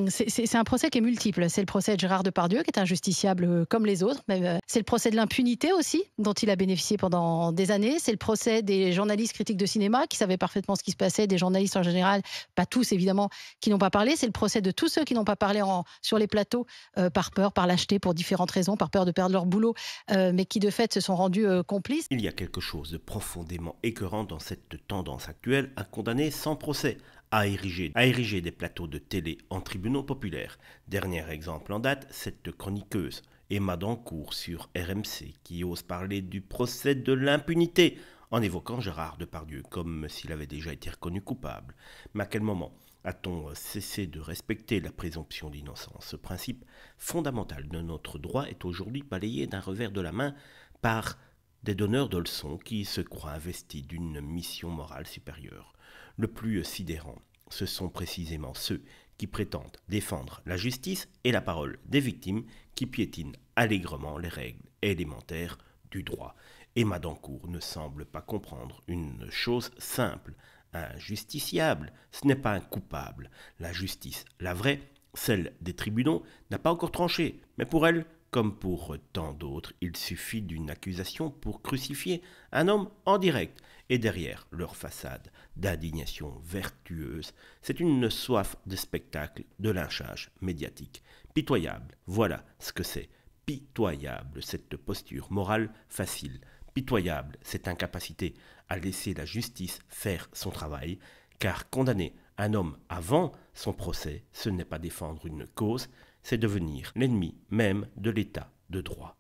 C'est un procès qui est multiple. C'est le procès de Gérard Depardieu, qui est un justiciable comme les autres. C'est le procès de l'impunité aussi, dont il a bénéficié pendant des années. C'est le procès des journalistes critiques de cinéma, qui savaient parfaitement ce qui se passait, des journalistes en général, pas tous évidemment, qui n'ont pas parlé. C'est le procès de tous ceux qui n'ont pas parlé sur les plateaux, par peur, par lâcheté, pour différentes raisons, par peur de perdre leur boulot, mais qui de fait se sont rendus complices. Il y a quelque chose de profondément écœurant dans cette tendance actuelle à condamner sans procès, à ériger des plateaux de télé en tribunaux populaires. Dernier exemple en date, cette chroniqueuse, Emma Dancourt sur RMC, qui ose parler du procès de l'impunité en évoquant Gérard Depardieu comme s'il avait déjà été reconnu coupable. Mais à quel moment a-t-on cessé de respecter la présomption d'innocence? Ce principe fondamental de notre droit est aujourd'hui balayé d'un revers de la main par des donneurs de leçons qui se croient investis d'une mission morale supérieure. Le plus sidérant, ce sont précisément ceux qui prétendent défendre la justice et la parole des victimes qui piétinent allègrement les règles élémentaires du droit. Emma Dancourt ne semble pas comprendre une chose simple. Un justiciable, ce n'est pas un coupable. La justice, la vraie, celle des tribunaux, n'a pas encore tranché, mais pour elle, comme pour tant d'autres, il suffit d'une accusation pour crucifier un homme en direct. Et derrière leur façade d'indignation vertueuse, c'est une soif de spectacle, de lynchage médiatique. Pitoyable, voilà ce que c'est. Pitoyable, cette posture morale facile. Pitoyable, cette incapacité à laisser la justice faire son travail, car condamner un homme avant son procès, ce n'est pas défendre une cause, c'est devenir l'ennemi même de l'état de droit.